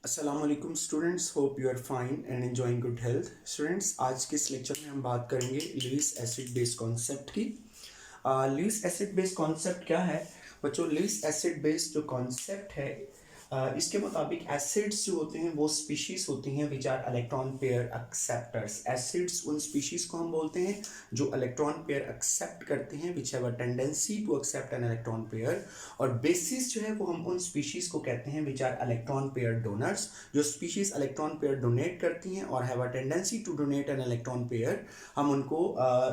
अस्सलाम वालेकुम students, hope you are fine and enjoying good health. Students, आज के इस लेक्चर में हम बात करेंगे लुईस एसिड बेस कॉन्सेप्ट की। लुईस एसिड बेस कॉन्सेप्ट क्या है बच्चों? लुईस एसिड बेस जो कॉन्सेप्ट है इसके मुताबिक एसिड्स जो होते हैं वो स्पीशीज होती हैं which are electron pair acceptors. Acids उन स्पीशीज को हम बोलते हैं जो इलेक्ट्रॉन पेयर एक्सेप्ट करते हैं, which have a tendency to accept an electron pair. और बेसिस जो है वो हम उन स्पीशीज को कहते हैं which are electron pair donors. जो स्पीशीज इलेक्ट्रॉन पेयर डोनेट करती हैं और have a tendency to donate an electron pair, हम उनको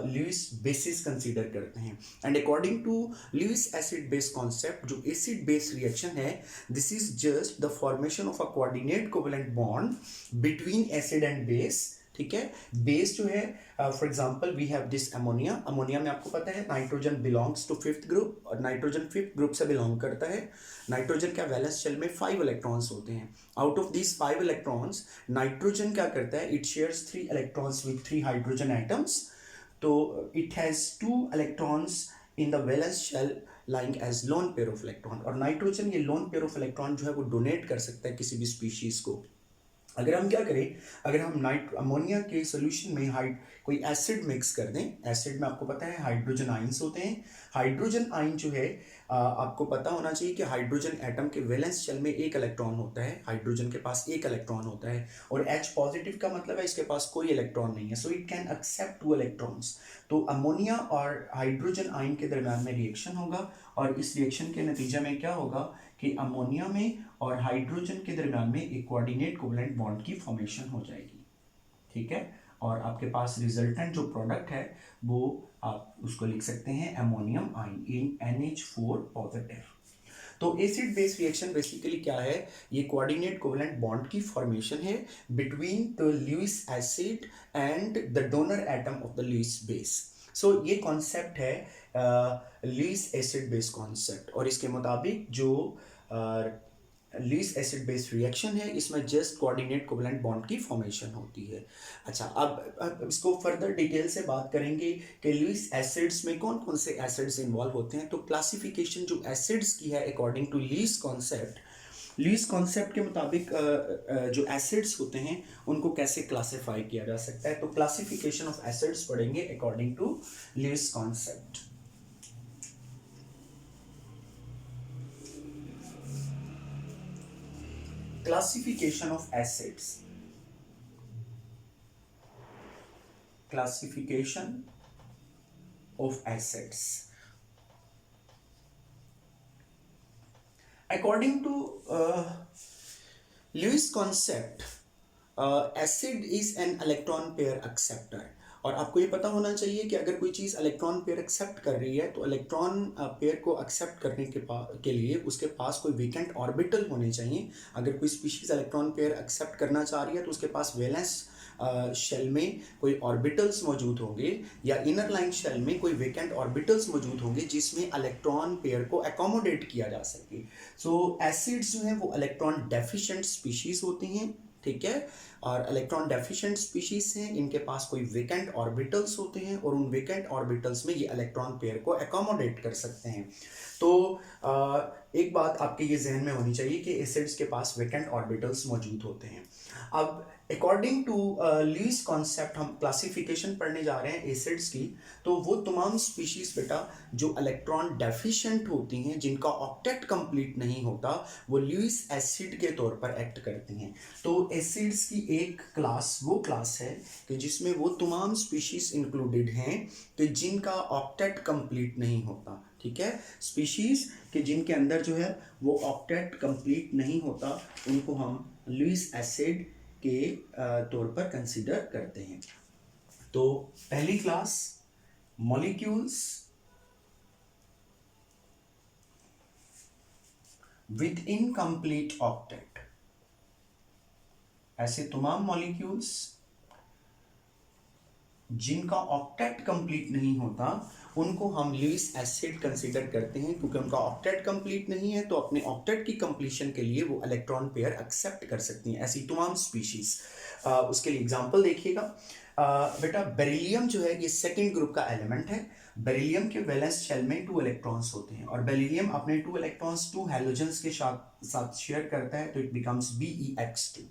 लुईस बेसिस कंसीडर करते हैं। And according to Lewis acid base concept, जो एसिड बेस रिएक्शन है, this is just the formation of a coordinate covalent bond between acid and base. ठीक है, base जो है, for example we have this ammonia. Ammonia में आपको पता है nitrogen belongs to fifth group और नाइट्रोजन फिफ्थ ग्रुप से बिलोंग करता है। नाइट्रोजन का वैलेंस शेल में 5 इलेक्ट्रॉन्स होते हैं। Out of this 5 electrons, nitrogen क्या करता है? It shares 3 electrons with 3 hydrogen atoms. तो it has 2 electrons in the valence shell lying as lone pair of electron. और नाइट्रोजन ये लोन पेयर ऑफ इलेक्ट्रॉन जो है वो डोनेट कर सकता है किसी भी स्पीशीज को। अगर हम क्या करें, अगर हम अमोनिया के सोल्यूशन में कोई एसिड मिक्स कर दें, एसिड में आपको पता है हाइड्रोजन आइंस होते हैं। हाइड्रोजन आइन जो है, आपको पता होना चाहिए कि हाइड्रोजन एटम के वैलेंस शेल में 1 इलेक्ट्रॉन होता है। हाइड्रोजन के पास 1 इलेक्ट्रॉन होता है और H पॉजिटिव का मतलब है इसके पास कोई इलेक्ट्रॉन नहीं है, so it can accept 2 electrons. तो अमोनिया और हाइड्रोजन आइन के दरम्यान में रिएक्शन होगा और इस रिएक्शन के नतीजे में क्या होगा कि अमोनिया में और हाइड्रोजन के दरम्यान में एक कोऑर्डिनेट कोवेलेंट बॉन्ड की फॉर्मेशन हो जाएगी। ठीक है, और आपके पास रिजल्टेंट जो प्रोडक्ट है वो आप उसको लिख सकते हैं ammonium ion in NH4 positive. तो एसिड बेस रिएक्शन बेसिकली क्या है? ये कोऑर्डिनेट कोवेलेंट बॉन्ड की फॉर्मेशन है between the Lewis acid and the donor atom of the Lewis base. So ये कॉन्सेप्ट है लुईस एसिड बेस कॉन्सेप्ट, और इसके मुताबिक जो लुईस एसिड बेस रिएक्शन है इसमें जस्ट कोऑर्डिनेट कोवेलेंट बॉन्ड की फॉर्मेशन होती है। अच्छा, अब इसको फर्दर डिटेल से बात करेंगे कि लुईस एसिड्स में कौन कौन से एसिड्स इन्वॉल्व होते हैं। तो क्लासिफिकेशन जो एसिड्स की है अकॉर्डिंग टू लुईस कॉन्सेप्ट के मुताबिक जो एसिड्स होते हैं उनको कैसे क्लासिफाई किया जा सकता है। तो क्लासिफिकेशन ऑफ एसिड्स पढ़ेंगे according to Lewis concept. Classification of acids. Classification of acids. According to Lewis concept, acid is an electron pair acceptor. और आपको ये पता होना चाहिए कि अगर कोई चीज़ इलेक्ट्रॉन पेयर एक्सेप्ट कर रही है तो इलेक्ट्रॉन पेयर को एक्सेप्ट करने के लिए उसके पास कोई वेकेंट ऑर्बिटल होने चाहिए। अगर कोई स्पीशीज इलेक्ट्रॉन पेयर एक्सेप्ट करना चाह रही है तो उसके पास वैलेंस शेल में कोई ऑर्बिटल्स मौजूद होंगे या इनर लाइन शेल में कोई वेकेंट ऑर्बिटल्स मौजूद होंगे जिसमें इलेक्ट्रॉन पेयर को एकोमोडेट किया जा सके। सो एसिड्स जो हैं वो इलेक्ट्रॉन डेफिशिएंट स्पीशीज होती हैं। ठीक है, और इलेक्ट्रॉन डेफिशिएंट स्पीशीज हैं, इनके पास कोई वेकेंट ऑर्बिटल्स होते हैं और उन वेकेंट ऑर्बिटल्स में ये इलेक्ट्रॉन पेयर को एकोमोडेट कर सकते हैं। तो एक बात आपके ये जहन में होनी चाहिए कि एसिड्स के पास वेकेंट ऑर्बिटल्स मौजूद होते हैं। अब अकॉर्डिंग टू लुईस कॉन्सेप्ट हम क्लासिफिकेशन पढ़ने जा रहे हैं एसिड्स की। तो वो तमाम स्पीशीज बेटा जो इलेक्ट्रॉन डेफिशिएंट होती हैं, जिनका ऑक्टेट कंप्लीट नहीं होता, वो लुईस एसिड के तौर पर एक्ट करती हैं। तो एसिड्स की एक क्लास वो क्लास है कि जिसमें वो तमाम स्पीशीज इंक्लूडेड हैं कि जिनका ऑक्टेट कंप्लीट नहीं होता। ठीक है, स्पीशीज के जिनके अंदर जो है वो ऑक्टेट कंप्लीट नहीं होता, उनको हम लुईस एसिड के तौर पर कंसीडर करते हैं। तो पहली class, molecules with incomplete octet. ऐसे तमाम मॉलिक्यूल्स जिनका ऑक्टेट कंप्लीट नहीं होता उनको हम लुईस एसिड कंसीडर करते हैं, क्योंकि उनका ऑक्टेट कंप्लीट नहीं है तो अपने ऑक्टेट की कंप्लीशन के लिए वो इलेक्ट्रॉन पेयर एक्सेप्ट कर सकती हैं, ऐसी तमाम स्पीशीज। उसके लिए एग्जांपल देखिएगा बेटा, बेरिलियम जो है ये सेकंड ग्रुप का एलिमेंट है। बेरिलियम के वैलेंस शेल में 2 इलेक्ट्रॉन्स होते हैं और बेरिलियम अपने 2 इलेक्ट्रॉन्स 2 हैलोजेंस के साथ शेयर करता है, तो it becomes BeX2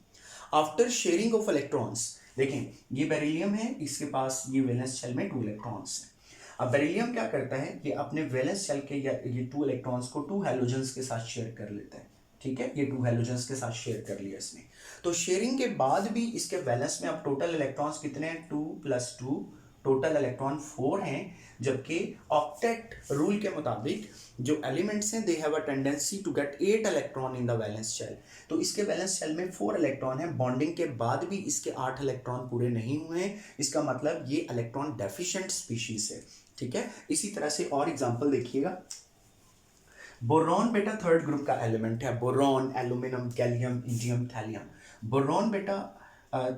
after sharing of electrons. देखें ये बेरिलियम है, इसके पास ये वैलेंस शेल में 2 इलेक्ट्रॉन्स हैं। अब बेरिलियम क्या करता है, ये अपने वैलेंस शेल के ये 2 इलेक्ट्रॉन्स को 2 हैलोजेंस के साथ शेयर कर लेता है। ठीक है, ये 2 हैलोजेंस के साथ शेयर कर लिया इसने। तो शेयरिंग के बाद भी इसके वैलेंस में अब टोटल इलेक्ट्रॉन्स कितने हैं, 2 + 2, टोटल इलेक्ट्रॉन 4 हैं। जबकि ऑक्टेट रूल के मुताबिक जो एलिमेंट्स हैं they have a tendency to get 8 electron in the valence shell. तो इसके वैलेंस शेल में 4 इलेक्ट्रॉन है, बॉन्डिंग के बाद भी इसके 8 इलेक्ट्रॉन पूरे नहीं हुए हैं। इसका मतलब ये इलेक्ट्रॉन डेफिशिएंट स्पीशीज है। ठीक है, इसी तरह से और एग्जांपल देखिएगा। बोरॉन बेटा थर्ड ग्रुप का एलिमेंट है, boron, aluminium, gallium, indium, thallium. Boron बेटा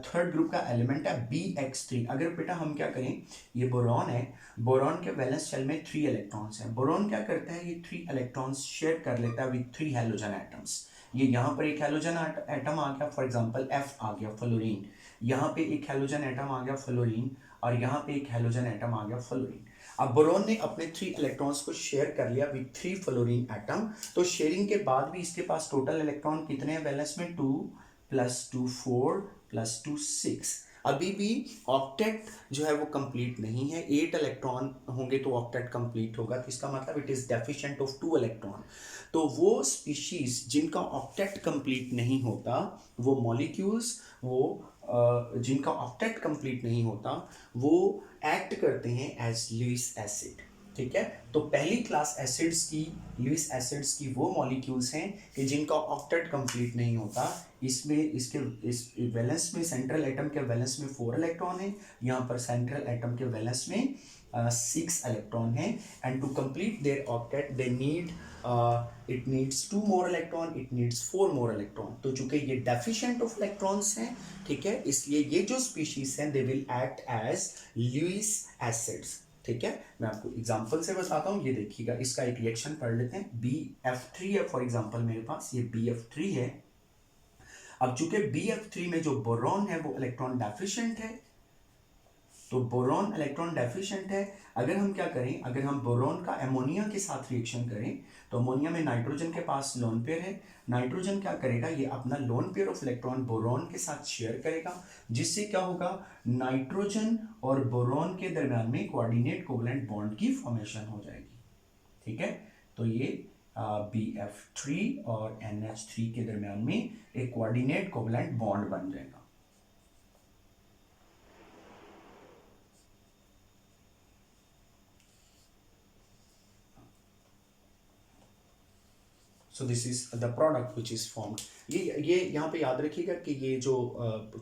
थर्ड ग्रुप का एलिमेंट है BX3। अगर बेटा हम क्या करें, ये बोरॉन है, बोरॉन के वैलेंस शेल में 3 इलेक्ट्रॉन्स हैं। बोरॉन क्या करता है, ये 3 इलेक्ट्रॉन्स शेयर कर लेता है विद 3 हैलोजन एटम्स। ये यहाँ पर एक हैलोजन एटम आ गया, फॉर एग्जांपल F आ गया, फ्लोरीन। यहाँ पे एक हैलोजन एटम आ गया, फ्लोरीन, और यहाँ पे एक हैलोजन एटम आ गया, फ्लोरीन। अब बोरॉन ने अपने 3 इलेक्ट्रॉन्स को शेयर कर लिया विद 3 फ्लोरीन एटम। तो शेयरिंग के बाद भी इसके पास टोटल इलेक्ट्रॉन कितने हैं वैलेंस में, 2 + 2 4 + 2 6। अभी भी ऑक्टेट जो है वो कंप्लीट नहीं है, 8 इलेक्ट्रॉन होंगे तो ऑक्टेट कंप्लीट होगा। तो इसका मतलब it is deficient of 2 electron. तो वो स्पीशीज जिनका ऑक्टेट कंप्लीट नहीं होता, वो मॉलिक्यूल्स, वो जिनका ऑक्टेट कंप्लीट नहीं होता, वो एक्ट करते हैं एज लुईस एसिड। ठीक है, तो पहली क्लास एसिड्स की, लुईस एसिड्स की वो मॉलिक्यूल्स हैं कि जिनका ऑक्टेट कंप्लीट नहीं होता। इसमें इस वैलेंस में, सेंट्रल एटम के वैलेंस में 4 इलेक्ट्रॉन है, यहाँ पर सेंट्रल एटम के वैलेंस में 6 इलेक्ट्रॉन है। And to complete their octet they need it needs 2 more electron, it needs 4 more electron. तो चूंकि ये डेफिशिएंट ऑफ इलेक्ट्रॉन्स हैं, ठीक है, इसलिए ये जो स्पीशीज हैं they will act as Lewis acids. ठीक है, मैं आपको एग्जांपल से बताता हूँ। ये देखिएगा, इसका एक रिएक्शन पढ़ लेते हैं। BF3 है फॉर एग्जांपल, मेरे पास ये BF3 है। अब चूंकि BF3 में जो बोरॉन है वो इलेक्ट्रॉन डेफिशिएंट है, तो बोरॉन इलेक्ट्रॉन डेफिशिएंट है। अगर हम क्या करें, अगर हम बोरॉन का अमोनिया के साथ रिएक्शन करें, तो अमोनिया में नाइट्रोजन के पास लोन पेयर है। नाइट्रोजन क्या करेगा, ये अपना loan pair of electron boron के साथ शेयर करेगा, जिससे क्या होगा, नाइट्रोजन और बोरॉन के दरमियान में कोऑर्डिनेट कोवलेंट बॉन्ड की फॉर्मेशन हो जाएगी। ठीक है, तो ये BF3 और NH3 के दरमियान में एक कोऑर्डिनेट कोवलेंट बॉन्ड बन जाएगा। So this is the product which is formed. ये यहाँ पे याद रखिएगा कि ये जो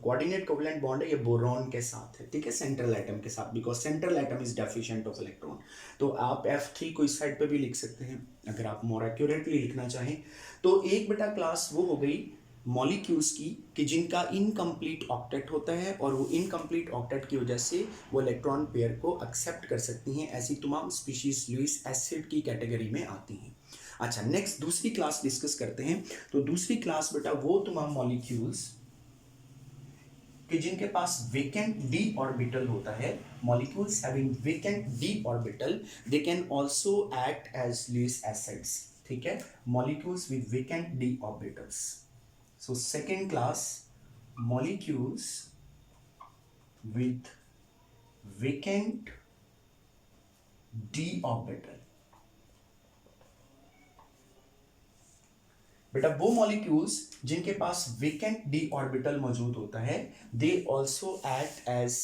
कोऑर्डिनेट कोवलेंट बॉन्ड है ये बोरॉन के साथ है। ठीक है, सेंट्रल एटम के साथ, because central atom is deficient of electron. तो आप F3 को इस साइड पे भी लिख सकते हैं अगर आप मोर एक्यूरेटली लिखना चाहें। तो एक बेटा क्लास वो हो गई मॉलिक्यूल्स की कि जिनका इनकम्प्लीट ऑक्टेट होता है, और वो इनकम्प्लीट ऑक्टेट की वजह से वो इलेक्ट्रॉन पेयर को एक्सेप्ट कर सकती हैं। ऐसी तमाम स्पीशीज लुईस एसिड की कैटेगरी में आती हैं। अच्छा, नेक्स्ट दूसरी क्लास डिस्कस करते हैं। तो दूसरी क्लास बेटा वो तमाम मॉलिक्यूल्स कि जिनके पास वेकेंट d ऑर्बिटल होता है, molecules having vacant d orbital, they can also act as Lewis acids. ठीक है, molecules with vacant d orbitals. So second class, molecules with vacant d orbital. बेटा वो मॉलिक्यूल्स जिनके पास वेकेंट d ऑर्बिटल मौजूद होता है, they also act as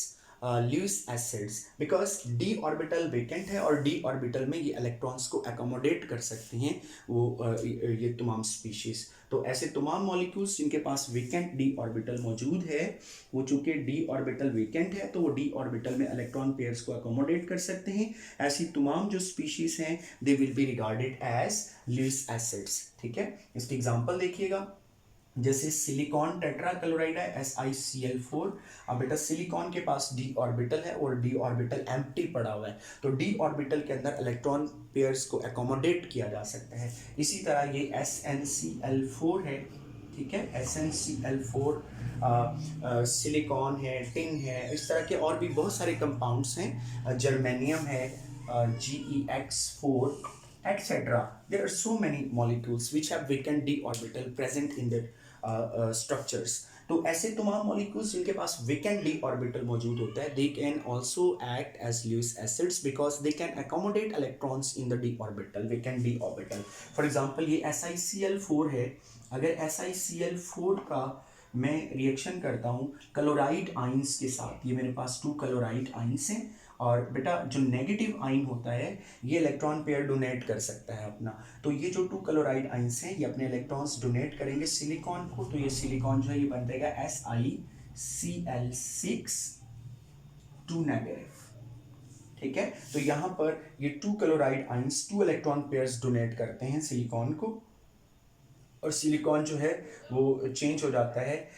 Lewis acids, because d orbital vacant है और d ऑर्बिटल में ये इलेक्ट्रॉन्स को एकोमोडेट कर सकती हैं वो ये तमाम स्पीशीज। तो ऐसे तमाम मॉलिक्यूल्स जिनके पास वेकेंट d ऑर्बिटल मौजूद है, वो चूंकि d ऑर्बिटल वेकेंट है तो वो d ऑर्बिटल में इलेक्ट्रॉन पेयर्स को एकोमोडेट कर सकते हैं। ऐसी तमाम जो स्पीशीज हैं they will be regarded as Lewis acids. ठीक है, इसकी एग्जांपल देखिएगा, जैसे सिलिकॉन टेट्राक्लोराइड है SiCl4। अब बेटा सिलिकॉन के पास d ऑर्बिटल है और d ऑर्बिटल एम्प्टी पड़ा हुआ है, तो d ऑर्बिटल के अंदर इलेक्ट्रॉन पेयर्स को एकोमोडेट किया जा सकता है। इसी तरह ये SnCl4 है। ठीक है, SnCl4 सिलिकॉन है, टिन है, इस तरह के और भी बहुत सारे कंपाउंड्स हैं, जर्मेनियम है, GeX4, etc. There are so many molecules which have vacant d orbital present in their structures. तो ऐसे तमाम मॉलिक्यूल्स जिनके पास वेकेंट डी ऑर्बिटल मौजूद होता है, they can also act as Lewis acids because they can accommodate electrons in the D orbital, vacant D orbital. For example ये SiCl4 है. अगर SiCl4 का मैं रिएक्शन करता हूँ क्लोराइड आइंस के साथ, ये मेरे पास 2 क्लोराइड आइंस हैं, और बेटा जो नेगेटिव आइन होता है ये इलेक्ट्रॉन पेयर डोनेट कर सकता है अपना. तो ये जो 2 क्लोराइड आइंस हैं ये अपने इलेक्ट्रॉन्स डोनेट करेंगे सिलिकॉन को. तो ये सिलिकॉन जो है ये बन जाएगा SiCl6 2 नेगेटिव. ठीक है, तो यहां पर ये 2 chloride ions 2 electron pairs donate करते हैं सिलिकॉन को, और सिलिकॉन जो है वो चेंज हो जाता है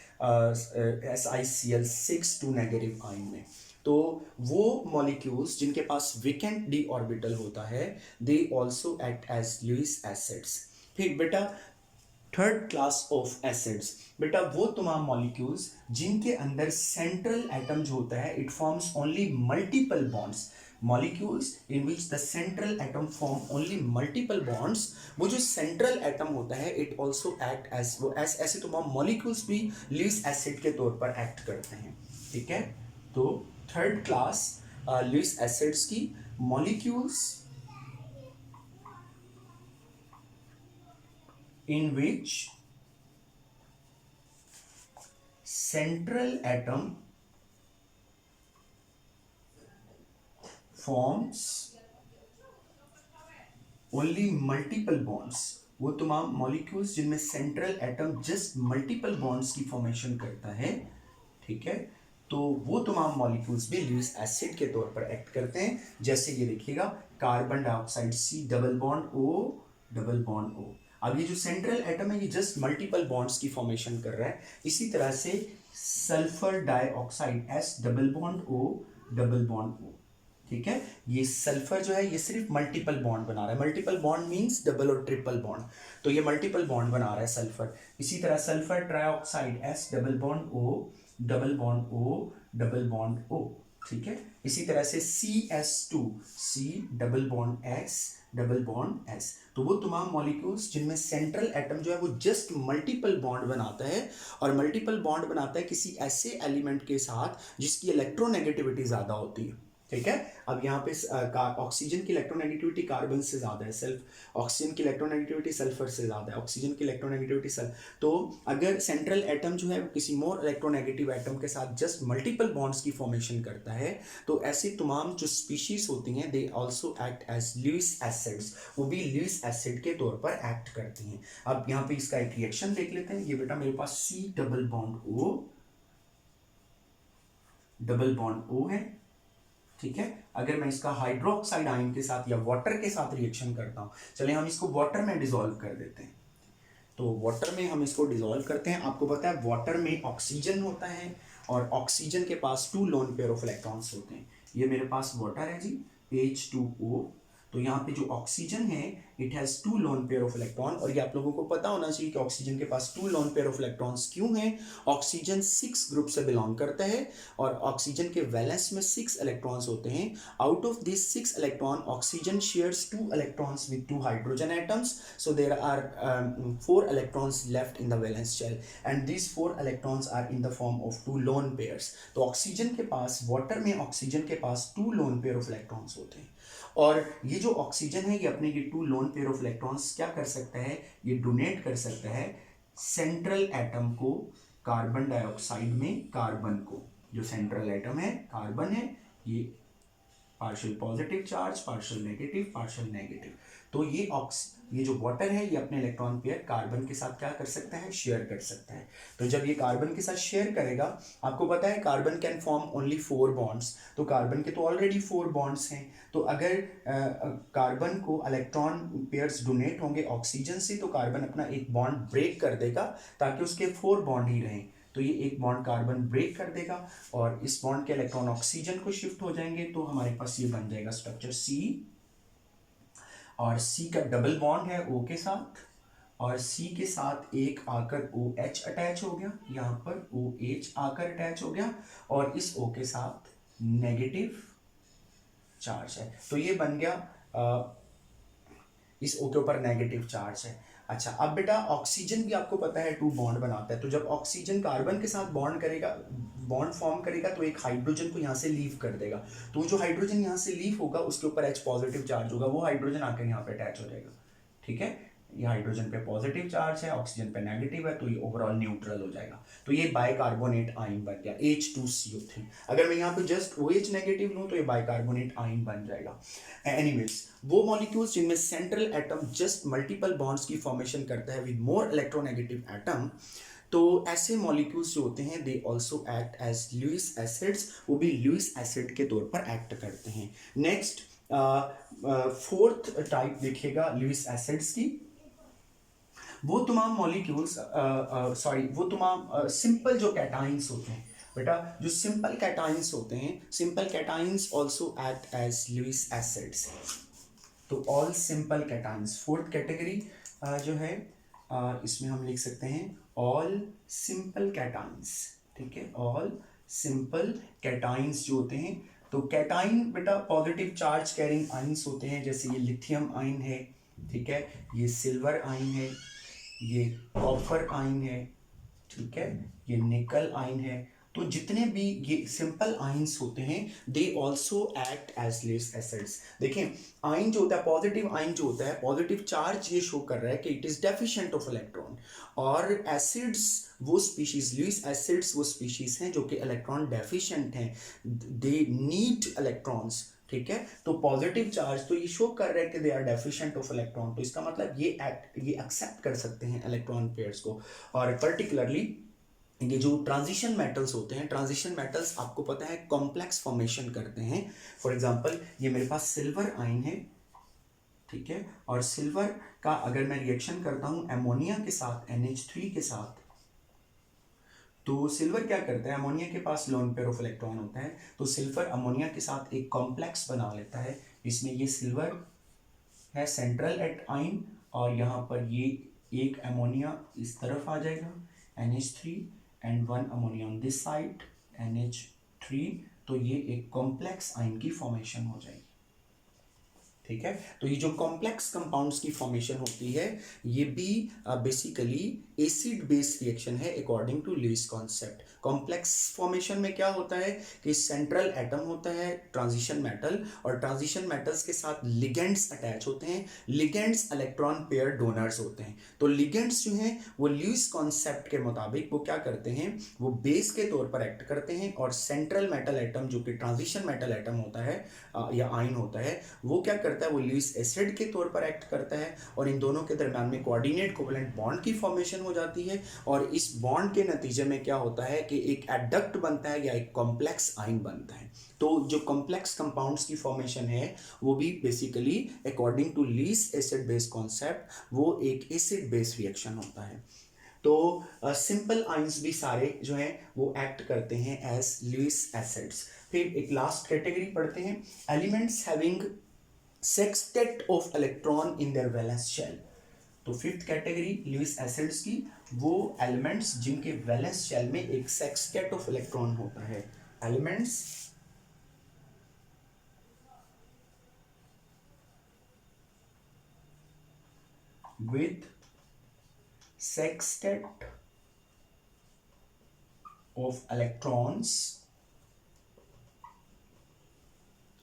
SiCl6 2 नेगेटिव आइन में. तो वो मॉलिक्यूल्स जिनके पास वेकेंट डी ऑर्बिटल होता है they also act as Lewis acids. फिर बेटा थर्ड क्लास ऑफ एसिड्स, बेटा वो तमाम मॉलिक्यूल्स जिनके अंदर सेंट्रल एटम जो होता है it forms only multiple bonds. molecules in which the central atom form only multiple bonds. वो जो central atom होता है it also act as वो ऐसे तमाम molecules भी लुईस एसिड के तौर पर act करते हैं. ठीक है, तो थर्ड क्लास लुईस एसिड्स की molecules in which central atom forms only multiple bonds. वो तमाम मॉलिक्यूल्स जिनमें central atom just multiple bonds की फॉर्मेशन करता है. ठीक है, तो वो तमाम मॉलिक्यूल्स भी लुईस एसिड के तौर पर एक्ट करते हैं. जैसे ये देखिएगा carbon dioxide C double bond O double bond O. अब ये जो सेंट्रल एटम है ये जस्ट मल्टीपल बॉन्ड्स की फॉर्मेशन कर रहा है. इसी तरह से sulphur dioxide S double bond O double bond O. ठीक है, ये सल्फर जो है ये सिर्फ मल्टीपल बॉन्ड बना रहा है. मल्टीपल बॉन्ड मींस डबल और ट्रिपल बॉन्ड, तो ये मल्टीपल बॉन्ड बना रहा है सल्फर. इसी तरह sulphur trioxide S double bond O double bond O double bond O. ठीक है, इसी तरह से CS2 C double bond S double bond S. तो वो तमाम मॉलिक्यूल्स जिनमें सेंट्रल एटम जो है वो जस्ट मल्टीपल बॉन्ड बनाता है, और मल्टीपल बॉन्ड बनाता है किसी ऐसे एलिमेंट के साथ जिसकी इलेक्ट्रोनेगेटिविटी ज़्यादा होती है. ठीक है, अब यहाँ पे ऑक्सीजन की इलेक्ट्रोनेगेटिविटी कार्बन से ज़्यादा है, ऑक्सीजन की इलेक्ट्रोनेगेटिविटी सल्फर से ज़्यादा है, ऑक्सीजन की इलेक्ट्रोनेगेटिविटी तो अगर सेंट्रल एटम जो है वो किसी मोर इलेक्ट्रोनेगेटिव एटम के साथ जस्ट मल्टीपल बॉन्ड्स की फॉर्मेशन करता है, तो ऐसी तमाम जो स्पीशीज होती हैं they also act as Lewis acids. वो भी लुईस एसिड के तौर पर एक्ट करती हैं. अब यहाँ पे इसका एक रिएक्शन देख लेते हैं. ये बेटा मेरे पास C double bond O double bond O है. ठीक है, अगर मैं इसका हाइड्रोक्साइड आयन के साथ या वाटर के साथ रिएक्शन करता हूं, चलिए हम इसको वाटर में डिसॉल्व कर देते हैं. तो वाटर में हम इसको डिसॉल्व करते हैं. आपको पता है वाटर में ऑक्सीजन होता है, और ऑक्सीजन के पास 2 लोन पेयर ऑफ इलेक्ट्रॉन्स होते हैं. ये मेरे पास वाटर है जी H2O. तो यहाँ पे जो ऑक्सीजन है it has 2 lone pair of electron, और ये आप लोगों को पता होना चाहिए कि ऑक्सीजन के पास 2 लोन पेयर ऑफ इलेक्ट्रॉन्स क्यों हैं. ऑक्सीजन 6 ग्रुप से बिलोंग करता है, और ऑक्सीजन के वैलेंस में 6 इलेक्ट्रॉन्स होते हैं. Out of this 6 electron oxygen shares 2 electrons with 2 hydrogen atoms. So there are 4 electrons left in the valence shell, and this 4 electrons are in the form of 2 lone pairs. तो oxygen के पास, water में oxygen के पास 2 lone pair of electrons होते हैं, और ये जो ऑक्सीजन है ये अपने ये 2 लोन पेयर ऑफ इलेक्ट्रॉन्स क्या कर सकता है, ये डोनेट कर सकता है सेंट्रल एटम को कार्बन डाइऑक्साइड में. कार्बन को, जो सेंट्रल एटम है कार्बन है, ये partial positive charge, partial negative. तो ये जो वाटर है ये अपने इलेक्ट्रॉन पेयर कार्बन के साथ क्या कर सकता है, शेयर कर सकता है. तो जब ये कार्बन के साथ शेयर करेगा, आपको पता है carbon can form only 4 bonds. तो कार्बन के तो ऑलरेडी 4 बॉन्ड्स हैं. तो अगर कार्बन को इलेक्ट्रॉन पेयर्स डोनेट होंगे ऑक्सीजन से, तो कार्बन अपना एक बॉन्ड ब्रेक कर देगा ताकि उसके 4 बॉन्ड ही रहें. तो ये एक बॉन्ड कार्बन ब्रेक कर देगा, और इस बॉन्ड के इलेक्ट्रॉन ऑक्सीजन को शिफ्ट हो जाएंगे. तो हमारे पास ये बन जाएगा स्ट्रक्चर C, और C का डबल बॉन्ड है O के साथ, और C के साथ एक आकर OH अटैच हो गया, यहाँ पर OH आकर अटैच हो गया, और इस O के साथ नेगेटिव चार्ज है, तो ये बन गया इस O के ऊपर नेगेटिव चार्ज है। अच्छा, अब बेटा ऑक्सीजन भी आपको पता है 2 बॉन्ड बनाता है, तो जब ऑक्सीजन कार्बन के साथ बॉन्ड करेगा, बॉन्ड फॉर्म करेगा, तो एक हाइड्रोजन को यहाँ से लीव कर देगा, तो जो हाइड्रोजन यहाँ से लीव होगा उसके ऊपर H पॉजिटिव चार्ज होगा, वो हाइड्रोजन आकर यहाँ पे अटैच हो जाएगा। ठीक है, ये हाइड्रोजन पे पॉजिटिव चार्ज है, ऑक्सीजन पे नेगेटिव है, तो ये ओवरऑल न्यूट्रल हो जाएगा, तो ये बाइकार्बोनेट आयन बन गया H2CO3। अगर मैं यहाँ पे जस्ट OH नेगेटिव लूँ तो ये बाइकार्बोनेट आयन बन जाएगा। एनीवेज, वो मॉलिक्यूल्स जिनमें central atom just multiple bonds की फॉर्मेशन करता है विद मोर इलेक्ट्रोनेगेटिव एटम, तो ऐसे मॉलिक्यूल्स जो होते हैं they also act as Lewis acids, वो भी लुईस एसिड के तौर पर एक्ट करते हैं। नेक्स्ट फोर्थ टाइप देखिएगा लुईस एसिड्स की, वो तमाम मॉलिक्यूल्स वो तमाम सिंपल जो कैटाइंस होते हैं बेटा, जो सिंपल कैटाइंस होते हैं, simple cations also act as Lewis acids, तो all simple cations. Fourth category जो है इसमें हम लिख सकते हैं ऑल सिंपल कैटाइंस। ठीक है, ऑल सिंपल कैटाइंस जो होते हैं, तो कैटाइन बेटा पॉजिटिव चार्ज कैरिंग आइंस होते हैं, जैसे ये लिथियम आयन है, ठीक है, ये सिल्वर आयन है, ये कॉपर आयन है, ठीक है, ये निकल आयन है, तो जितने भी ये सिंपल आयंस होते हैं they also act as Lewis acids. देखें, आयन जो होता है, पॉजिटिव आयन जो होता है, पॉजिटिव चार्ज ये शो कर रहा है कि it is deficient of electron, और एसिड्स वो स्पीशीज, लुईस एसिड्स वो स्पीशीज हैं जो कि इलेक्ट्रॉन डेफिशिएंट हैं, दे नीड इलेक्ट्रॉन्स। ठीक है, तो पॉजिटिव चार्ज तो ये शो कर रहा है कि they are deficient of electron, तो इसका मतलब ये एक्सेप्ट कर सकते हैं इलेक्ट्रॉन पेयर्स को। और पर्टिकुलरली ये जो ट्रांजिशन मेटल्स होते हैं, ट्रांजिशन मेटल्स आपको पता है कॉम्प्लेक्स फॉर्मेशन करते हैं। फॉर एग्जांपल ये मेरे पास सिल्वर आयन है, ठीक है, और सिल्वर का अगर मैं रिएक्शन करता हूं अमोनिया के साथ, NH3 के साथ, तो सिल्वर क्या करता है, अमोनिया के पास लोन पेयर ऑफ इलेक्ट्रॉन होता है, तो सिल्वर अमोनिया के साथ एक कॉम्प्लेक्स बना लेता है, इसमें ये सिल्वर है सेंट्रल एट आयन, और यहाँ पर ये एक अमोनिया इस तरफ आ जाएगा NH3 and one ammonia on this side NH3, तो ये एक कॉम्प्लेक्स आयन की फॉर्मेशन हो जाएगी। ठीक है, तो ये जो कॉम्प्लेक्स कंपाउंड्स की फॉर्मेशन होती है ये भी बेसिकली एसिड बेस रिएक्शन है according to Lewis concept. Complex formation में क्या होता है कि सेंट्रल एटम होता है ट्रांजिशन मेटल, और ट्रांजिशन मेटल्स के साथ लिगेंड्स अटैच होते हैं, लिगेंड्स इलेक्ट्रॉन पेयर डोनर्स होते हैं, तो लिगेंड्स जो हैं वो लुईस कॉन्सेप्ट के मुताबिक वो क्या करते हैं, वो बेस के तौर पर एक्ट करते हैं, और सेंट्रल मेटल एटम जो कि ट्रांजिशन मेटल एटम होता है या आयन होता है, वो क्या करता है, वो लुईस एसिड के तौर पर एक्ट करता है, और इन दोनों के दरम्यान में कोऑर्डिनेट कोवलेंट बॉन्ड की फॉर्मेशन हो जाती है, और इस बॉन्ड के नतीजे में क्या होता है कि एक एडक्ट बनता है या एक कॉम्प्लेक्स आयन बनता है। तो जो कॉम्प्लेक्स कंपाउंड्स की फॉर्मेशन है वो भी basically according to Lewis acid base concept वो एक एसिड बेस रिएक्शन होता है। तो सिंपल आयंस भी सारे जो हैं वो एक्ट करते हैं एज लुईस एसिड्स। फिर एक लास्ट कैटेगरी पढ़ते हैं, elements having sextet of electron in their valence shell. तो फिफ्थ कैटेगरी लुईस एसिड्स की, वो एलिमेंट्स जिनके वैलेंस शेल में एक सेक्सटेट ऑफ इलेक्ट्रॉन होता है, elements with sextet of electrons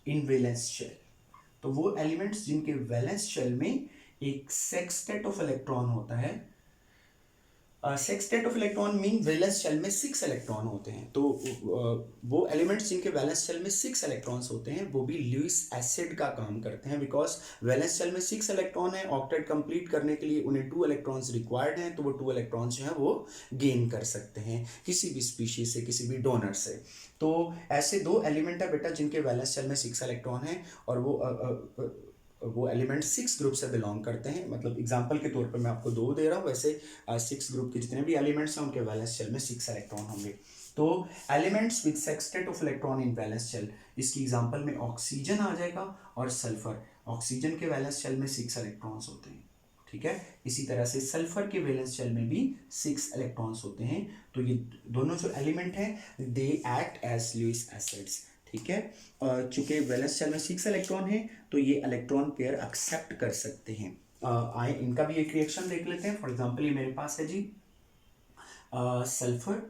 in valence shell। तो वो एलिमेंट्स जिनके वैलेंस शेल में एक सेक्सटेट ऑफ इलेक्ट्रॉन होता है, sextet of electron mean valence shell में 6 इलेक्ट्रॉन होते हैं, तो वो एलिमेंट्स जिनके वैलेंस शेल में 6 इलेक्ट्रॉन्स होते हैं वो भी लुईस एसिड का काम करते हैं, बिकॉज वैलेंस शेल में 6 इलेक्ट्रॉन है, ऑक्टेट कंप्लीट करने के लिए उन्हें 2 इलेक्ट्रॉन्स रिक्वायर्ड हैं, तो वो 2 इलेक्ट्रॉन्स जो हैं वो गेन कर सकते हैं किसी भी स्पीशीज से, किसी भी डोनर से। तो ऐसे 2 एलिमेंट है बेटा जिनके वैलेंस शेल में 6 इलेक्ट्रॉन है, और वो एलिमेंट 6 ग्रुप से बिलोंग करते हैं, मतलब एग्जांपल के तौर पे मैं आपको 2 दे रहा हूँ, वैसे 6 ग्रुप के जितने भी एलिमेंट्स हैं उनके वैलेंस शेल में 6 इलेक्ट्रॉन होंगे। तो elements with sextet of electron in valence shell, इसकी एग्जांपल में ऑक्सीजन आ जाएगा और सल्फर। ऑक्सीजन के वैलेंस शेल में 6 इलेक्ट्रॉन्स होते हैं, ठीक है, इसी तरह से सल्फर के वैलेंस शेल में भी 6 इलेक्ट्रॉन्स होते हैं। तो ये दोनों जो एलिमेंट हैं they act as Lewis acids, ठीक है। चूंकि वैलेंस शेल में 6 इलेक्ट्रॉन है तो ये इलेक्ट्रॉन पेयर एक्सेप्ट कर सकते हैं। आए इनका भी एक रिएक्शन देख लेते हैं। फॉर एग्जांपल ये मेरे पास है जी सल्फर,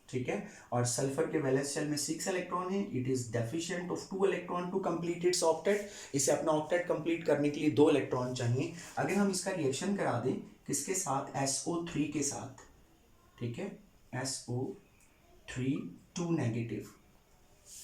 ठीक है, और सल्फर के वैलेंस शेल में 6 इलेक्ट्रॉन है। It is deficient of 2 electron to complete its octet. इसे अपना ऑक्टेट कंप्लीट करने के लिए 2 इलेक्ट्रॉन चाहिए। अगर हम इसका रिएक्शन करा दें किसके साथ, SO3 के साथ, ठीक है, SO3 2 नेगेटिव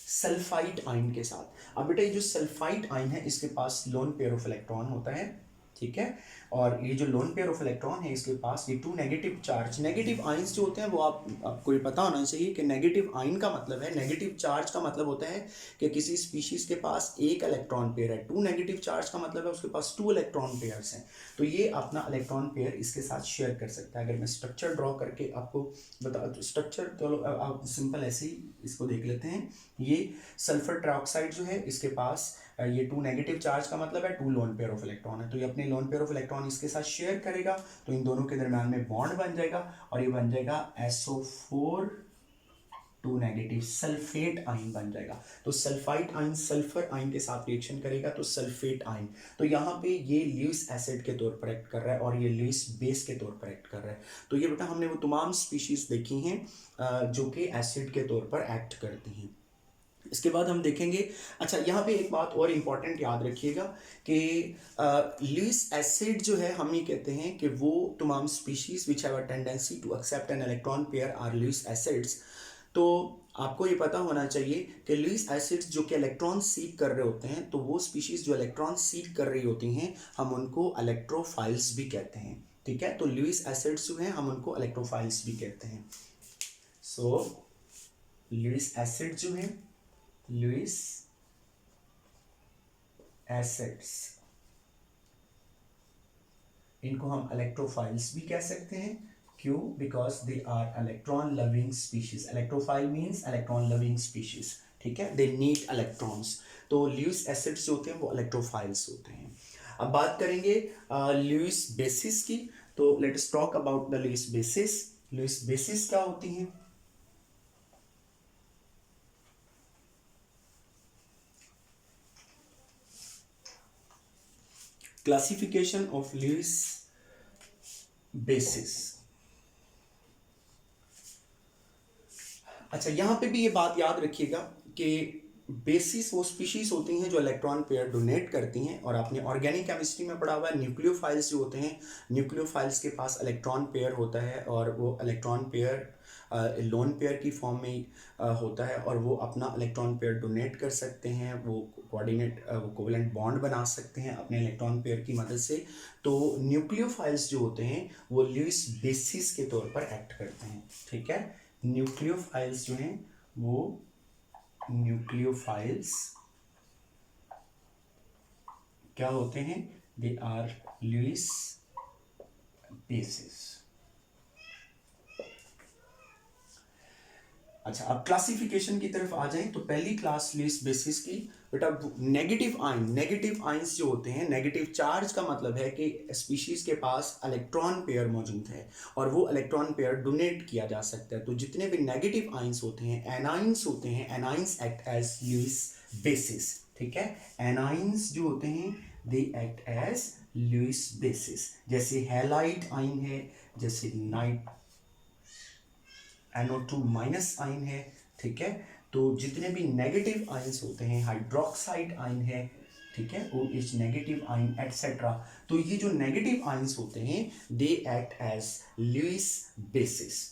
सल्फाइड आयन के साथ। अब बेटा ये जो सल्फाइड आयन है इसके पास लोन पेयर ऑफ इलेक्ट्रॉन होता है, ठीक है, और ये जो लोन पेयर ऑफ इलेक्ट्रॉन है इसके पास ये 2 नेगेटिव चार्ज। नेगेटिव आयंस जो होते हैं वो आपको ये पता होना चाहिए कि नेगेटिव आयन का मतलब है, नेगेटिव चार्ज का मतलब होता है कि किसी स्पीशीज के पास 1 इलेक्ट्रॉन पेयर है। 2 नेगेटिव चार्ज का मतलब है उसके पास 2 इलेक्ट्रॉन पेयर्स हैं। तो ये अपना इलेक्ट्रॉन पेयर इसके साथ शेयर कर सकता है। अगर मैं स्ट्रक्चर ड्रॉ करके आपको बता, तो स्ट्रक्चर तो आप सिंपल ऐसे ही इसको देख लेते हैं। ये सल्फर ट्राइऑक्साइड जो है इसके पास ये 2 नेगेटिव चार्ज का मतलब है 2 लोन पेयर ऑफ इलेक्ट्रॉन है, तो ये अपने लोन पेयर ऑफ इलेक्ट्रॉन इसके साथ शेयर करेगा, तो इन दोनों के दरम्यान में बॉन्ड बन जाएगा और ये बन जाएगा SO4 2 नेगेटिव सल्फेट आयन बन जाएगा। तो सल्फाइड आयन सल्फर आयन के साथ रिएक्शन करेगा तो सल्फेट आयन। तो यहाँ पे ये ल्यूइस एसिड के तौर पर एक्ट कर रहा है और ये ल्यूइस बेस के तौर पर एक्ट कर रहा है। तो ये बेटा हमने वो तमाम स्पीशीज देखी हैं जो कि एसिड के तौर पर एक्ट करती हैं। इसके बाद हम देखेंगे, अच्छा यहाँ पे एक बात और इम्पॉर्टेंट याद रखिएगा कि ल्यूइस एसिड जो है हम ये कहते हैं कि वो तमाम species which have a tendency to accept an electron pair are Lewis acids. तो आपको ये पता होना चाहिए कि ल्यूइस एसिड्स जो कि इलेक्ट्रॉन सीक कर रहे होते हैं, तो वो स्पीशीज जो इलेक्ट्रॉन सीक कर रही होती हैं हम उनको इलेक्ट्रोफाइल्स भी कहते हैं, ठीक है। तो ल्यूइस एसिड्स जो हैं हम उनको इलेक्ट्रोफाइल्स भी कहते हैं। सो ल्यूइस एसिड जो है, ल्यूइस एसिड्स, इनको हम इलेक्ट्रोफाइल्स भी कह सकते हैं। क्यों? Because they are electron loving species. Electrophile means electron loving species, ठीक है, दे नीड इलेक्ट्रॉन्स। तो ल्यूइस एसिड्स जो होते हैं वो इलेक्ट्रोफाइल्स होते हैं। अब बात करेंगे ल्यूइस बेसिस की। तो let us talk about the Lewis basis. Lewis basis क्या होती हैं? Classification of Lewis bases. अच्छा यहां पे भी ये बात याद रखिएगा कि बेसिस वो स्पीशीज होती हैं जो इलेक्ट्रॉन पेयर डोनेट करती हैं, और आपने ऑर्गेनिक केमिस्ट्री में पढ़ा हुआ है न्यूक्लियोफाइल्स जो होते हैं, न्यूक्लियोफाइल्स के पास इलेक्ट्रॉन पेयर होता है और वो इलेक्ट्रॉन पेयर लोन पेयर की फॉर्म में होता है और वो अपना इलेक्ट्रॉन पेयर डोनेट कर सकते हैं, वो कोऑर्डिनेट वो कोवेलेंट बॉन्ड बना सकते हैं अपने इलेक्ट्रॉन पेयर की मदद से। तो न्यूक्लियोफाइल्स जो होते हैं वो ल्यूइस बेसिस के तौर पर एक्ट करते हैं, ठीक है। न्यूक्लियोफाइल्स जो हैं वो न्यूक्लियोफाइल्स क्या होते हैं? They are Lewis bases. अच्छा अब क्लासिफिकेशन की तरफ आ जाएं तो पहली क्लास ल्यूइस बेसिस की बेटा नेगेटिव आयन। नेगेटिव आयंस जो होते हैं, नेगेटिव चार्ज का मतलब है कि स्पीशीज के पास इलेक्ट्रॉन पेयर मौजूद है और वो इलेक्ट्रॉन पेयर डोनेट किया जा सकता है। तो जितने भी नेगेटिव आयंस होते हैं, एनाइंस होते हैं, anions act as Lewis bases, ठीक है। एनाइंस जो होते हैं they act as Lewis bases. जैसे हैलाइड आयन है, जैसे नाइट NO2 माइनस आयन है, ठीक है। तो जितने भी नेगेटिव आयंस होते हैं, हाइड्रोक्साइड आयन है, ठीक है, OH नेगेटिव आयन एटसेट्रा, तो ये जो नेगेटिव आयंस होते हैं they act as Lewis bases.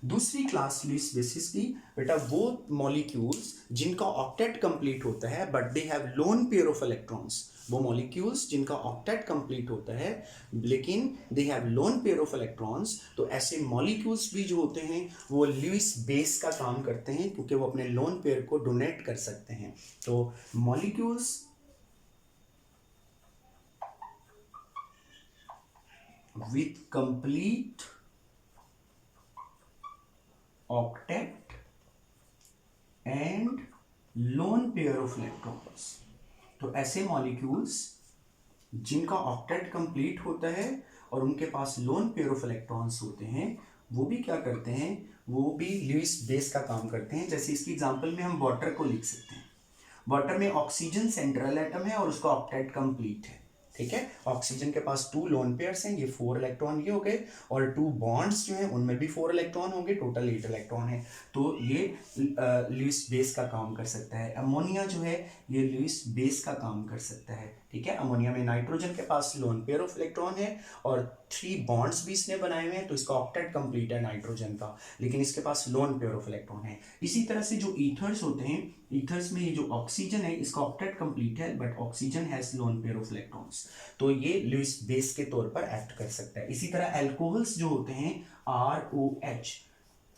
दूसरी क्लास ल्यूइस बेसिस की बेटा वो मॉलिक्यूल्स जिनका ऑक्टेट कंप्लीट होता है but they have lone pair of electrons. वो मॉलिक्यूल्स जिनका ऑक्टेट कंप्लीट होता है लेकिन they have lone pair of electrons, तो ऐसे मॉलिक्यूल्स भी जो होते हैं वो ल्यूइस बेस का काम करते हैं क्योंकि वो अपने लोन पेयर को डोनेट कर सकते हैं। तो molecules with complete octet and lone pair of electrons, तो ऐसे मॉलिक्यूल्स जिनका ऑक्टेट कंप्लीट होता है और उनके पास लोन पेयर ऑफ इलेक्ट्रॉन्स होते हैं वो भी क्या करते हैं, वो भी लुईस बेस का काम करते हैं। जैसे इसकी एग्जांपल में हम वाटर को लिख सकते हैं। वाटर में ऑक्सीजन सेंट्रल एटम है और उसका ऑक्टेट कंप्लीट है, ठीक है। ऑक्सीजन के पास 2 लोन पेयर्स हैं, ये 4 इलेक्ट्रॉन ये हो गए, और 2 बॉन्ड्स जो हैं उनमें भी 4 इलेक्ट्रॉन होंगे, टोटल 8 इलेक्ट्रॉन है। तो ये लुईस बेस का काम कर सकता है। अमोनिया जो है ये लुईस बेस का काम कर सकता है, ठीक है। अमोनिया में नाइट्रोजन के पास लोन पेयर ऑफ इलेक्ट्रॉन है और 3 बॉन्ड्स भी इसने बनाए हुए हैं, तो इसका ऑक्टेट कंप्लीट है नाइट्रोजन का, लेकिन इसके पास लोन पेयर ऑफ इलेक्ट्रॉन है। इसी तरह से जो ईथर्स होते हैं, ईथर्स में ये जो ऑक्सीजन है इसका ऑक्टेट कंप्लीट है, but oxygen has loan pair of electrons, तो ये लुईस बेस के तौर पर एक्ट कर सकता है। इसी तरह एल्कोहल्स जो होते हैं ROH,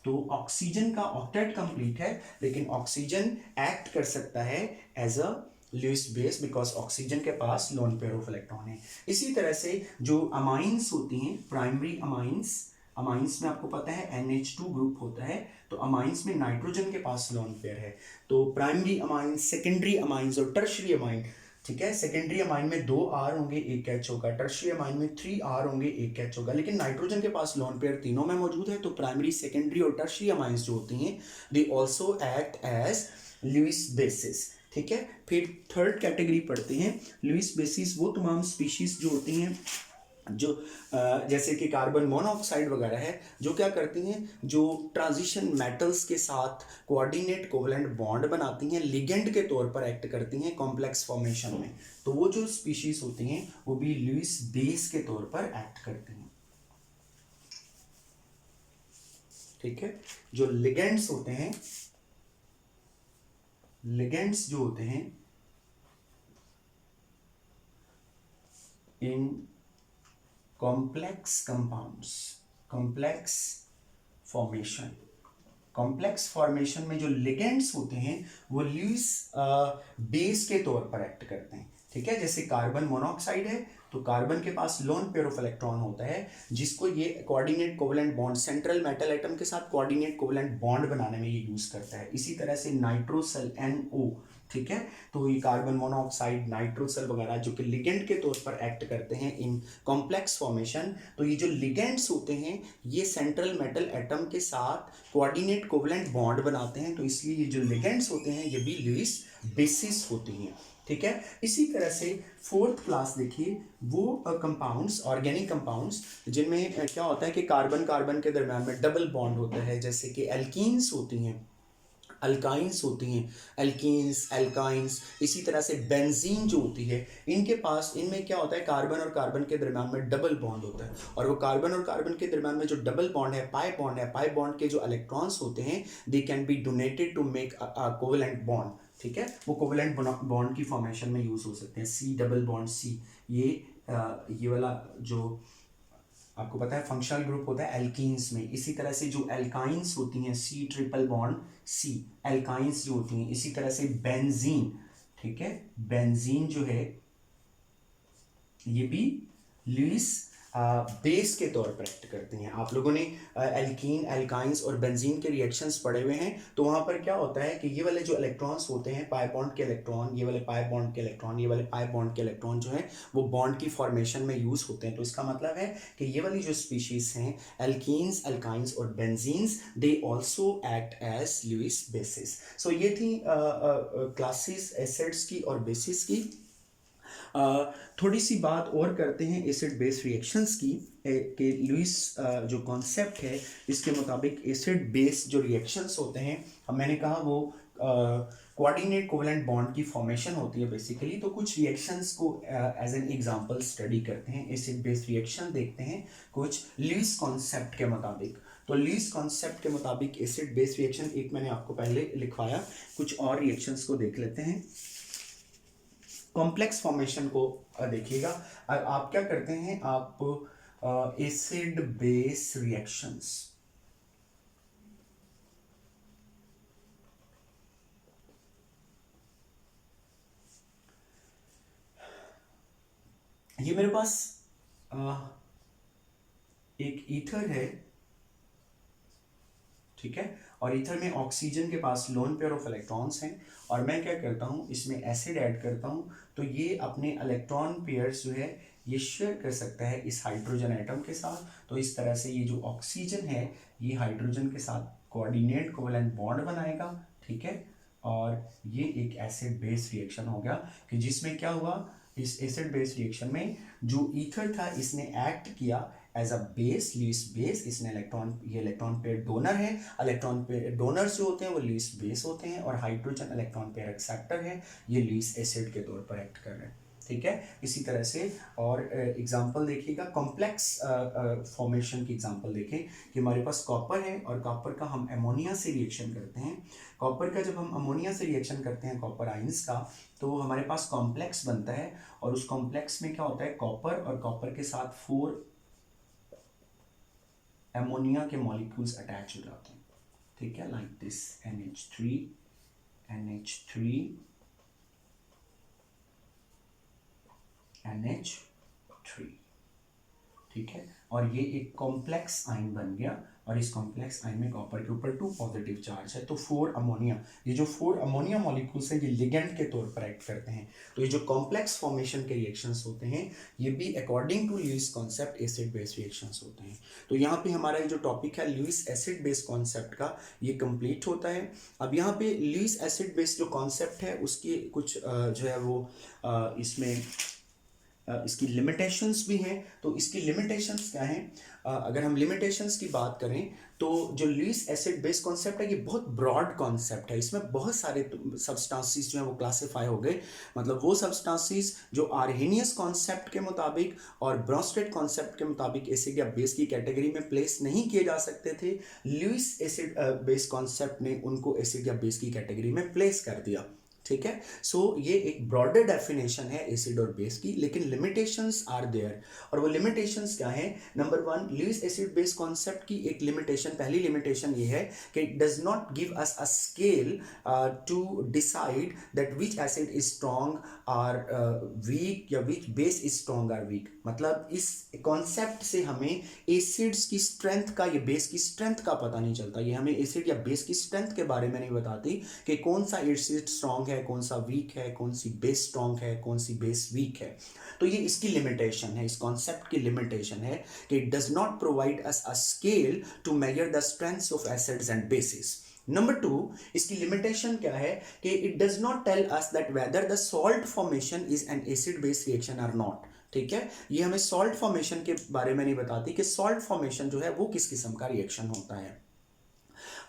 तो ऑक्सीजन का ऑक्टेट कंप्लीट है, लेकिन ऑक्सीजन एक्ट कर सकता है as a Lewis base because oxygen के पास लोन पेयर ऑफ इलेक्ट्रॉन है। इसी तरह से जो अमाइंस होती हैं, प्राइमरी अमाइंस, अमाइंस में आपको पता है NH2 ग्रुप होता है, तो अमाइंस में नाइट्रोजन के पास लोन पेयर है। तो प्राइमरी अमाइंस, सेकेंडरी अमाइंस और टर्शरी अमाइन, ठीक है। सेकेंडरी अमाइन में 2 R होंगे, 1 H होगा। टर्शरी अमाइन में 3 R होंगे, 1 H होगा। लेकिन नाइट्रोजन के पास लोन पेयर तीनों में मौजूद है, तो प्राइमरी, सेकेंडरी और टर्शरी अमाइंस जो होती हैं they also act as Lewis bases, ठीक है। फिर थर्ड कैटेगरी पढ़ते हैं। लुईस बेसिस वो तमाम स्पीशीज जो होती हैं जो जैसे कि कार्बन मोनोऑक्साइड वगैरह है, जो क्या करती हैं, जो ट्रांजिशन मेटल्स के साथ कोऑर्डिनेट कोवलेंट बॉन्ड बनाती हैं, लिगेंड के तौर पर एक्ट करती हैं कॉम्प्लेक्स फॉर्मेशन में, तो वो जो स्पीशीज होती हैं वो भी लुईस बेस के तौर पर एक्ट करती हैं, ठीक है। जो लिगेंड्स होते हैं, लिगेंड्स जो होते हैं in complex compounds, complex formation, complex formation में जो लिगेंड्स होते हैं वो लुईस बेस के तौर पर एक्ट करते हैं, ठीक है। जैसे कार्बन मोनोऑक्साइड है, तो कार्बन के पास लोन पेयर ऑफ इलेक्ट्रॉन होता है, जिसको ये coordinate covalent bond central metal atom के साथ कोऑर्डिनेट कोवलेंट बॉन्ड बनाने में ये यूज करता है। इसी तरह से नाइट्रोसेल NO, ठीक है, तो ये कार्बन मोनोऑक्साइड, नाइट्रोसेल वगैरह जो कि लिगेंड के तौर पर एक्ट करते हैं इन कॉम्प्लेक्स फॉर्मेशन, तो ये जो लिगेंड्स होते हैं ये सेंट्रल मेटल एटम के साथ कोऑर्डिनेट कोवलेंट बॉन्ड बनाते हैं, तो इसलिए ये जो लिगेंड्स होते हैं ये भी लुईस बेसिस होती हैं, ठीक है। इसी तरह से फोर्थ क्लास देखिए, वो कंपाउंड्स, ऑर्गेनिक कंपाउंड्स जिनमें क्या होता है कि कार्बन कार्बन के दरम्यान में डबल बॉन्ड होता है, जैसे कि एल्कीन्स होती हैं, अल्काइंस होती हैं, एल्कीन्स, एल्काइंस। इसी तरह से बेंजीन जो होती है, इनके पास, इनमें क्या होता है, कार्बन और कार्बन के दरम्यान में डबल बॉन्ड होता है, और वो कार्बन और कार्बन के दरम्यान में जो डबल बॉन्ड है, पाई बॉन्ड है, पाई बॉन्ड के जो इलेक्ट्रॉन्स होते हैं they can be donated to make a covalent bond, ठीक है। वो कोवेलेंट बॉन्ड की फॉर्मेशन में यूज हो सकते हैं। C डबल बॉन्ड C, ये वाला जो आपको पता है फंक्शनल ग्रुप होता है एल्कीन्स में। इसी तरह से जो एल्काइंस होती हैं C triple bond C, alkynes जो होती हैं। इसी तरह से बेंजीन, ठीक है, बेंजीन जो है ये भी लुईस बेस के तौर पर एक्ट करते हैं। आप लोगों ने एल्कीन, एल्काइंस और बेंजीन के रिएक्शंस पढ़े हुए हैं, तो वहां पर क्या होता है कि ये वाले जो इलेक्ट्रॉन्स होते हैं, पाई बॉन्ड के इलेक्ट्रॉन, ये वाले पाई बॉन्ड के इलेक्ट्रॉन, ये वाले पाई बॉन्ड के इलेक्ट्रॉन जो है वो बॉन्ड की फॉर्मेशन में यूज होते हैं। तो इसका मतलब है कि ये वाली जो स्पीशीज हैं एल्कीन्स, एल्काइंस और benzenes, they also act as Lewis bases. So ये थी क्लासेस एसिड्स की और बेसिस की। थोड़ी सी बात और करते हैं एसिड बेस रिएक्शंस की, कि लुईस जो कॉन्सेप्ट है इसके मुताबिक एसिड बेस जो रिएक्शंस होते हैं, मैंने कहा वो कोऑर्डिनेट कोवेलेंट बॉन्ड की फॉर्मेशन होती है बेसिकली। तो कुछ रिएक्शंस को एज एन एग्जांपल स्टडी करते हैं, एसिड बेस रिएक्शन देखते हैं कुछ लुईस कॉन्सेप्ट के मुताबिक। तो लुईस कॉन्सेप्ट के मुताबिक एसिड बेस रिएक्शन, एक मैंने आपको पहले लिखवाया, कुछ और रिएक्शंस को देख लेते हैं। कॉम्प्लेक्स फॉर्मेशन को देखिएगा, आप क्या करते हैं, आप एसिड बेस रिएक्शंस, ये मेरे पास एक ईथर है, ठीक है, और ईथर में ऑक्सीजन के पास लोन पेयर ऑफ इलेक्ट्रॉन्स हैं, और मैं क्या करता हूँ इसमें एसिड ऐड करता हूँ, तो ये अपने इलेक्ट्रॉन पेयर्स जो है ये शेयर कर सकता है इस हाइड्रोजन एटम के साथ। तो इस तरह से ये जो ऑक्सीजन है ये हाइड्रोजन के साथ कोऑर्डिनेट कोवैलेंट बॉन्ड बनाएगा, ठीक है। और ये एक एसिड बेस रिएक्शन हो गया कि जिसमें क्या हुआ, इस एसिड बेस रिएक्शन में जो ईथर था इसने एक्ट किया as a base, Lewis base. इसने इलेक्ट्रॉन, ये इलेक्ट्रॉन पेयर डोनर है, इलेक्ट्रॉन पेयर डोनर्स जो होते हैं वो लुईस बेस होते हैं, और हाइड्रोजन इलेक्ट्रॉन पेयर एक्सेप्टर है, ये लुईस एसिड के तौर पर एक्ट कर रहे हैं, ठीक है। इसी तरह से और एग्जांपल देखिएगा, कॉम्प्लेक्स फॉर्मेशन की एग्जांपल देखें कि हमारे पास कॉपर है और कॉपर का हम अमोनिया से रिएक्शन करते हैं। कॉपर का जब हम अमोनिया से रिएक्शन करते हैं कॉपर आइंस का, तो हमारे पास कॉम्प्लेक्स बनता है, और उस कॉम्प्लेक्स में क्या होता है, कॉपर और कॉपर के साथ 4 अमोनिया के मॉलिक्यूल्स अटैच हो जाते हैं, ठीक है, लाइक दिस NH3 NH3, ठीक है। और ये एक कॉम्प्लेक्स आयन बन गया, और इस कॉम्प्लेक्स आयन में कॉपर के ऊपर 2 पॉजिटिव चार्ज है, तो 4 अमोनिया, ये जो 4 अमोनिया मॉलिक्यूल्स है ये लिगेंड के तौर पर एक्ट करते हैं। तो ये जो कॉम्प्लेक्स फॉर्मेशन के रिएक्शंस होते हैं ये भी according to Lewis concept acid base reactions होते हैं। तो यहाँ पे हमारा ये जो टॉपिक है लुईस एसिड बेस कॉन्सेप्ट का, ये कंप्लीट होता है। अब यहाँ पे लुईस एसिड बेस जो कॉन्सेप्ट है उसकी कुछ जो है वो इसमें इसकी लिमिटेशंस भी हैं। तो इसकी लिमिटेशंस क्या हैं, अगर हम लिमिटेशंस की बात करें तो जो लुईस एसिड बेस कॉन्सेप्ट है ये बहुत ब्रॉड कॉन्सेप्ट है, इसमें बहुत सारे सब्सटेंसेस जो हैं वो क्लासिफाई हो गए। मतलब वो सब्सटेंसेस जो आर्हेनियस कॉन्सेप्ट के मुताबिक और ब्रोंस्टेड कॉन्सेप्ट के मुताबिक एसिड या बेस की कैटेगरी में प्लेस नहीं किए जा सकते थे, लुईस एसिड बेस कॉन्सेप्ट ने उनको एसिड या बेस की कैटेगरी में प्लेस कर दिया, ठीक है। सो ये एक ब्रॉडर डेफिनेशन है एसिड और बेस की, लेकिन लिमिटेशंस आर देयर। और वो लिमिटेशंस क्या है, number 1, Lewis acid base concept की एक लिमिटेशन, पहली लिमिटेशन ये है कि it does not give us a scale to decide that which acid is strong और वीक, या विच बेस इज स्ट्रॉन्ग और वीक। मतलब इस कॉन्सेप्ट से हमें एसिड्स की स्ट्रेंथ का, ये बेस की स्ट्रेंथ का पता नहीं चलता। ये हमें एसिड या बेस की स्ट्रेंथ के बारे में नहीं बताती कि कौन सा एसिड स्ट्रॉन्ग है, कौन सा वीक है, कौन सी बेस स्ट्रॉन्ग है, कौन सी बेस वीक है। तो ये इसकी लिमिटेशन है, इस कॉन्सेप्ट की लिमिटेशन है कि it does not provide us a scale to measure the strengths of acids and bases. Number 2, इसकी लिमिटेशन क्या है कि it does not tell us that whether the salt formation is an acid base reaction और not, ठीक है। ये हमें salt formation के बारे में नहीं बताती कि सॉल्ट फॉर्मेशन जो है वो किस किस्म का रिएक्शन होता है।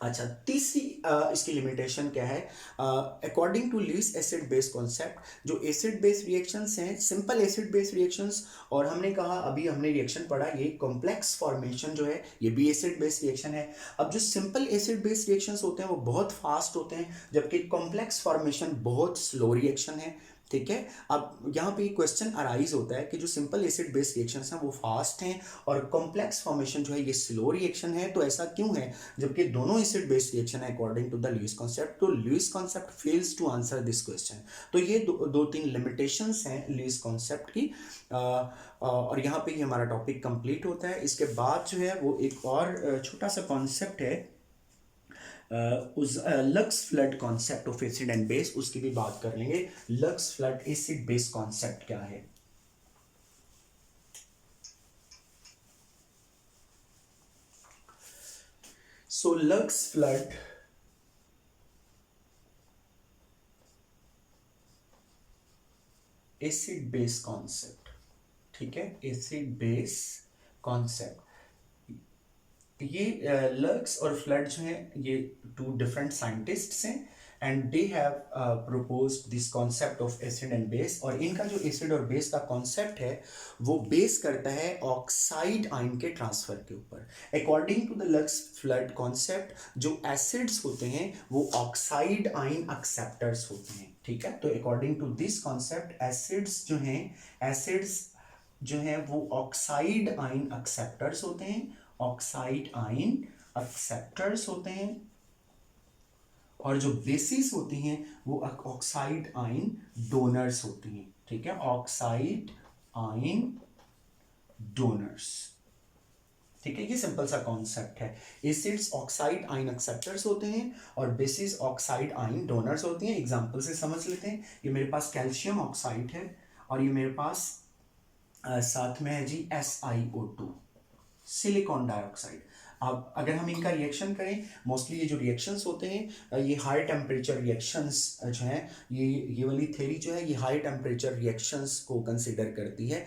अच्छा, तीसरी इसकी लिमिटेशन क्या है, according to Lewis acid base concept जो एसिड बेस रिएक्शंस हैं, सिंपल एसिड बेस रिएक्शंस, और हमने कहा अभी हमने रिएक्शन पढ़ा ये कॉम्प्लेक्स फॉर्मेशन जो है ये भी एसिड बेस रिएक्शन है। अब जो सिंपल एसिड बेस रिएक्शंस होते हैं वो बहुत फास्ट होते हैं, जबकि कॉम्प्लेक्स फॉर्मेशन बहुत स्लो रिएक्शन है, ठीक है। अब यहाँ पे क्वेश्चन अराइज होता है कि जो सिंपल एसिड बेस रिएक्शंस हैं वो फास्ट हैं और कॉम्प्लेक्स फॉर्मेशन जो है ये स्लो रिएक्शन है, तो ऐसा क्यों है जबकि दोनों एसिड बेस रिएक्शन है according to the Lewis concept. तो Lewis concept fails to answer this question. तो ये दो तीन लिमिटेशंस हैं लुईस कॉन्सेप्ट की, और यहाँ पे ही हमारा टॉपिक कंप्लीट होता है। इसके बाद जो है वो एक और छोटा सा कॉन्सेप्ट है उस Lux Flood concept of acid and base, उसकी भी बात कर लेंगे। Lux Flood acid base concept क्या है। So Lux Flood acid base concept, ठीक है, एसिड बेस कॉन्सेप्ट। ये लक्स और फ्लड जो हैं ये 2 डिफरेंट साइंटिस्ट्स हैं and they have proposed this concept of acid and base. और इनका जो एसिड और बेस का कॉन्सेप्ट है वो बेस करता है ऑक्साइड आयन के ट्रांसफर के ऊपर। According to the Lux Flood concept जो एसिड्स होते हैं वो ऑक्साइड आयन एक्सेप्टर्स होते हैं, ठीक है। तो according to this concept acids जो हैं वो ऑक्साइड आयन एक्सेप्टर्स होते हैं, ऑक्साइड आयन एक्सेप्टर्स होते हैं, और जो बेसिस होती हैं वो ऑक्साइड आयन डोनर्स होती हैं, ठीक है, ऑक्साइड आयन डोनर्स, ठीक है। ये सिंपल सा कॉन्सेप्ट है। एसिड्स ऑक्साइड आयन एक्सेप्टर्स होते हैं और बेसिस ऑक्साइड आयन डोनर्स होती हैं। एग्जांपल से समझ लेते हैं, ये मेरे पास कैल्शियम ऑक्साइड है और ये मेरे पास साथ में है जी SiO2, सिलिकॉन डाइऑक्साइड। अब अगर हम इनका रिएक्शन करें, मोस्टली ये जो रिएक्शंस होते हैं ये हाई टेम्परेचर रिएक्शंस जो हैं, ये वाली थ्योरी जो है ये हाई टेम्परेचर रिएक्शंस को कंसिडर करती है।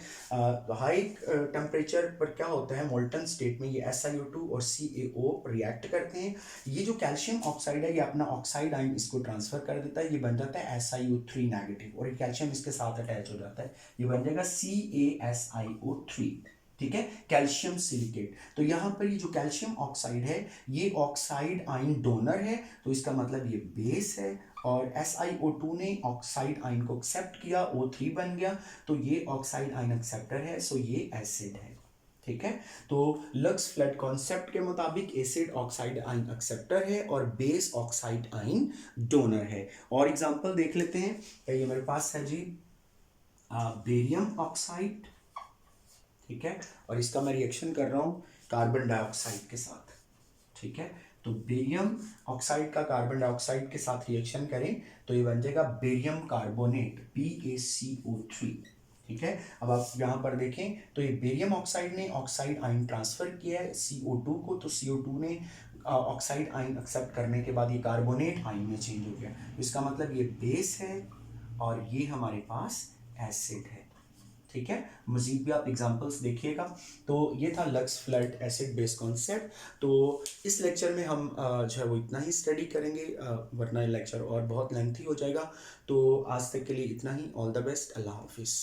हाई टेम्परेचर पर क्या होता है, मोल्टन स्टेट में ये SiO2 और CaO रिएक्ट करते हैं। ये जो कैल्शियम ऑक्साइड है ये अपना ऑक्साइड आयन इसको ट्रांसफर कर देता है, ये बन जाता है SiO3 नेगेटिव, और ये कैल्शियम इसके साथ अटैच हो जाता है, ये बन जाएगा CaSiO3। ठीक है, कैल्शियम सिलिकेट। तो यहां पर ये जो कैल्शियम ऑक्साइड है ये ऑक्साइड आयन डोनर है, तो इसका मतलब ये बेस है, और SiO2 ने ऑक्साइड आयन को एक्सेप्ट किया, O3 बन गया, तो ये ऑक्साइड आयन एक्सेप्टर है, सो ये एसिड है। ठीक है, तो लक्स फ्लड कॉन्सेप्ट के मुताबिक एसिड ऑक्साइड आयन एक्सेप्टर है और बेस ऑक्साइड आयन डोनर है। और एग्जांपल देख लेते हैं, ये मेरे पास है जी बेरियम ऑक्साइड। ठीक है, और इसका मैं रिएक्शन कर रहा हूं कार्बन डाइऑक्साइड के साथ। ठीक है, तो बेरियम ऑक्साइड का कार्बन डाइऑक्साइड के साथ रिएक्शन करें तो ये बन जाएगा बेरियम कार्बोनेट, BaCO3। ठीक है, अब आप यहां पर देखें तो ये बेरियम ऑक्साइड ने ऑक्साइड आयन ट्रांसफर किया है CO2 को, तो CO2 ने ऑक्साइड आयन एक्सेप्ट करने के बाद ये कार्बोनेट आयन में चेंज हो गया, इसका मतलब ये बेस है और ये हमारे पास एसिड है। ठीक है, मजीद भी आप एग्जांपल्स देखिएगा। तो ये था lux Flood acid base concept. तो इस लेक्चर में हम जो है वो इतना ही स्टडी करेंगे, वरना लेक्चर और बहुत लेंथी हो जाएगा। तो आज तक के लिए इतना ही। ऑल द बेस्ट, अल्लाह हाफिज़।